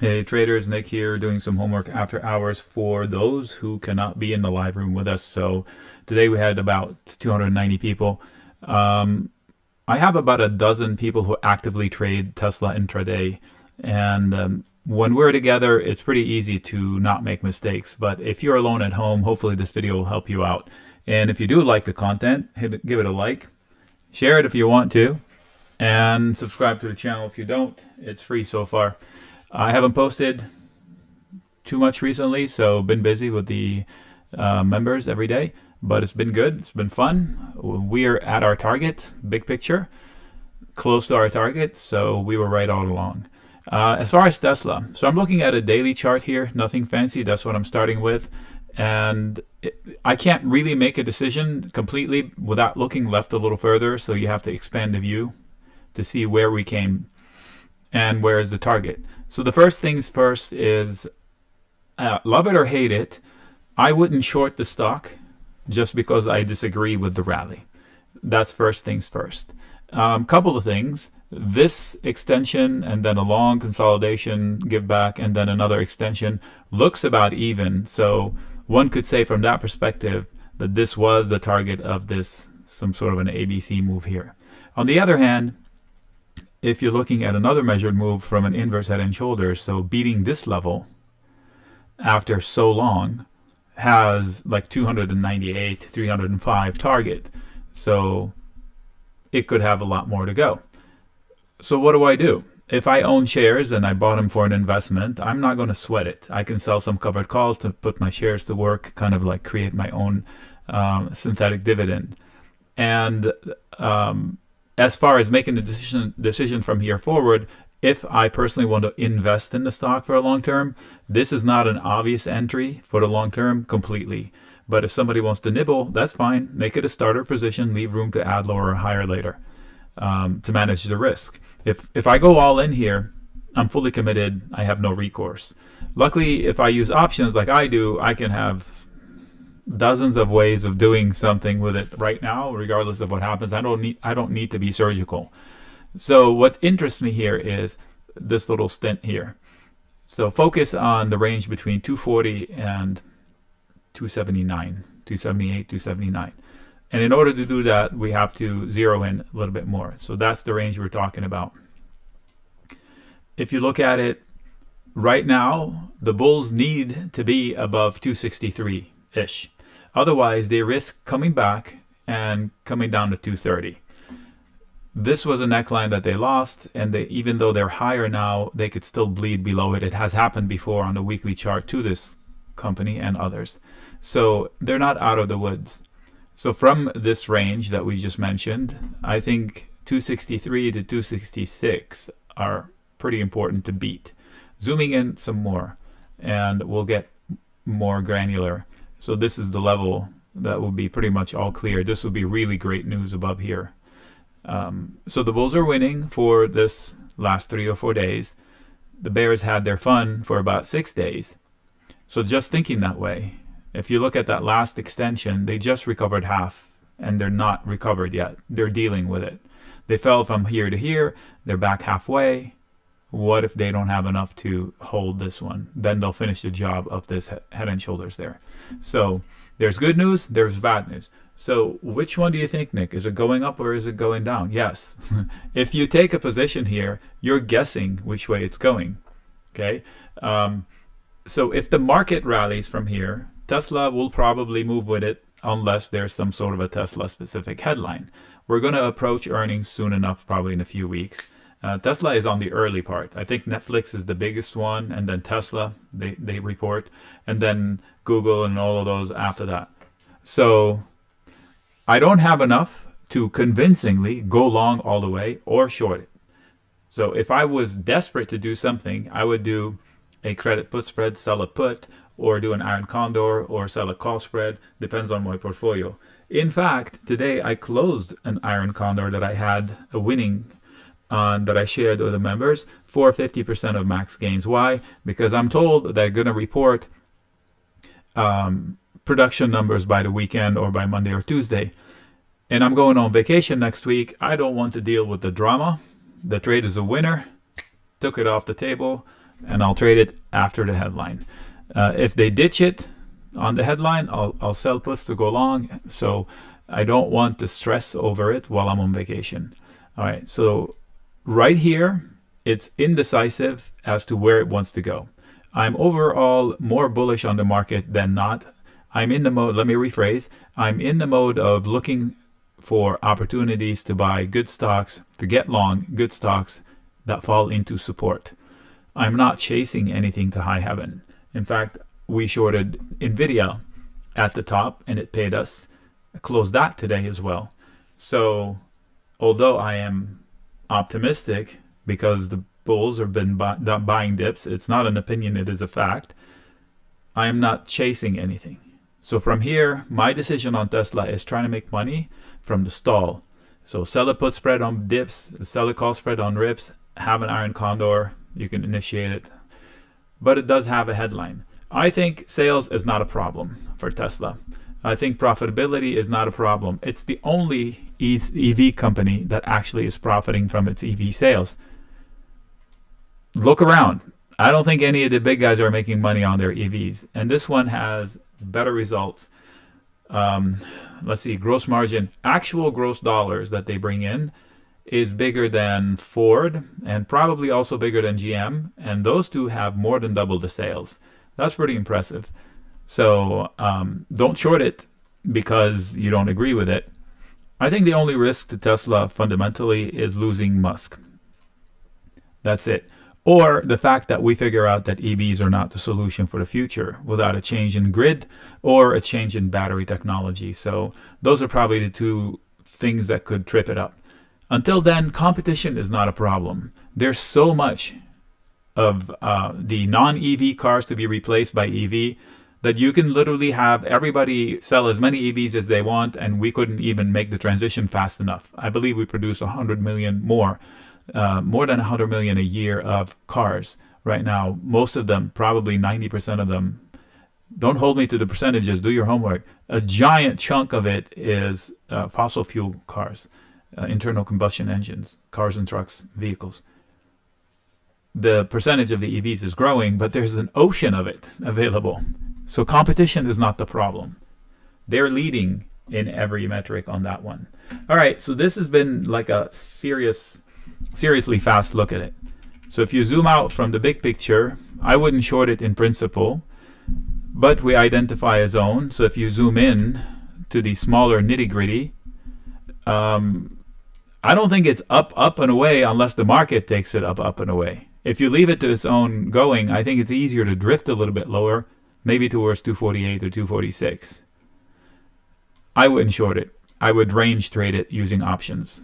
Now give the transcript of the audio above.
Hey traders, Nick here doing some homework after hours for those who cannot be in the live room with us. So today we had about 290 people. Um, I have about a dozen people who actively trade Tesla intraday. And when we're together, it's pretty easy to not make mistakes. But if you're alone at home, hopefully this video will help you out. And if you do like the content, give it a like, share it if you want to, and subscribe to the channel if you don't. It's free so far. I haven't posted too much recently, so been busy with the members every day, but it's been good. It's been fun. We're at our target, big picture, close to our target, so we were right all along. As far as Tesla, so I'm looking at a daily chart here, nothing fancy. That's what I'm starting with. And I can't really make a decision completely without looking left a little further, so you have to expand the view to see where we came and where is the target. So the first things first is, love it or hate it, I wouldn't short the stock just because I disagree with the rally. That's first things first. Couple of things. This extension and then a long consolidation, give back, and then another extension looks about even. So one could say from that perspective that this was the target of this, some sort of an ABC move here. On the other hand, if you're looking at another measured move from an inverse head and shoulders, so beating this level after so long has like 298, 305 target. So it could have a lot more to go. So what do I do? If I own shares and I bought them for an investment, I'm not going to sweat it. I can sell some covered calls to put my shares to work, kind of like create my own synthetic dividend. And as far as making the decision from here forward, if I personally want to invest in the stock for a long term, this is not an obvious entry for the long term completely. But if somebody wants to nibble, that's fine. Make it a starter position, leave room to add lower or higher later to manage the risk. If I go all in here, I'm fully committed. I have no recourse. Luckily, if I use options like I do, I can have dozens of ways of doing something with it right now, regardless of what happens. I don't need to be surgical. So what interests me here is this little stint here. So focus on the range between 240 and 279, 278, 279. And in order to do that, we have to zero in a little bit more. So that's the range we're talking about. If you look at it right now, the bulls need to be above 263-ish. Otherwise, they risk coming back and coming down to 230. This was a neckline that they lost, and even though they're higher now, they could still bleed below it. It has happened before on the weekly chart to this company and others. So they're not out of the woods. So from this range that we just mentioned, I think 263 to 266 are pretty important to beat. Zooming in some more, and we'll get more granular. So this is the level that will be pretty much all clear. This will be really great news above here. So the bulls are winning for this last 3 or 4 days. The bears had their fun for about 6 days. So just thinking that way, if you look at that last extension, they just recovered half, and they're not recovered yet. They're dealing with it. They fell from here to here. They're back halfway. What if they don't have enough to hold this one? Then they'll finish the job of this head and shoulders there. So there's good news, there's bad news. So which one do you think, Nick? Is it going up or is it going down? Yes. If you take a position here, you're guessing which way it's going. Okay. So if the market rallies from here, Tesla will probably move with it unless there's some sort of a Tesla specific headline. We're going to approach earnings soon enough, probably in a few weeks. Tesla is on the early part. I think Netflix is the biggest one, and then Tesla, they report, and then Google and all of those after that. So I don't have enough to convincingly go long all the way or short it. So if I was desperate to do something, I would do a credit put spread, sell a put, or do an iron condor, or sell a call spread. Depends on my portfolio. In fact, today I closed an iron condor that I had a winning on that I shared with the members for 50% of max gains. Why? Because I'm told they're going to report production numbers by the weekend or by Monday or Tuesday. And I'm going on vacation next week. I don't want to deal with the drama. The trade is a winner. Took it off the table. and I'll trade it after the headline. If they ditch it on the headline, I'll sell puts to go long. So I don't want to stress over it while I'm on vacation. All right, so right here, it's indecisive as to where it wants to go. I'm overall more bullish on the market than not. I'm in the mode, let me rephrase, I'm in the mode of looking for opportunities to buy good stocks, to get long good stocks that fall into support. I'm not chasing anything to high heaven. In fact, we shorted Nvidia at the top and it paid us. I closed that today as well. So although I am optimistic because the bulls have been buying dips, it's not an opinion, it is a fact, I am not chasing anything. So from here, my decision on Tesla is trying to make money from the stall. So sell a put spread on dips, sell a call spread on rips, have an iron condor, you can initiate it. But it does have a headline. I think sales is not a problem for Tesla. I think profitability is not a problem. It's the only EV company that actually is profiting from its EV sales. Look around. I don't think any of the big guys are making money on their EVs. And this one has better results. Let's see, gross margin, actual gross dollars that they bring in is bigger than Ford and probably also bigger than GM. And those two have more than double the sales. That's pretty impressive. So don't short it because you don't agree with it. I think the only risk to Tesla fundamentally is losing Musk. That's it. Or the fact that we figure out that EVs are not the solution for the future without a change in grid or a change in battery technology. So those are probably the two things that could trip it up. Until then, competition is not a problem. There's so much of the non-EV cars to be replaced by EV that you can literally have everybody sell as many EVs as they want, and we couldn't even make the transition fast enough. I believe we produce 100 million more than 100 million a year of cars right now. Most of them, probably 90% of them, don't hold me to the percentages, do your homework. A giant chunk of it is fossil fuel cars, internal combustion engines, cars and trucks, vehicles. The percentage of the EVs is growing, but there's an ocean of it available. So competition is not the problem. They're leading in every metric on that one. All right, so this has been like a seriously fast look at it. So if you zoom out from the big picture, I wouldn't short it in principle, but we identify a zone. So if you zoom in to the smaller nitty gritty, I don't think it's up and away unless the market takes it up and away. If you leave it to its own going, I think it's easier to drift a little bit lower, maybe towards 248 or 246. I wouldn't short it. I would range trade it using options.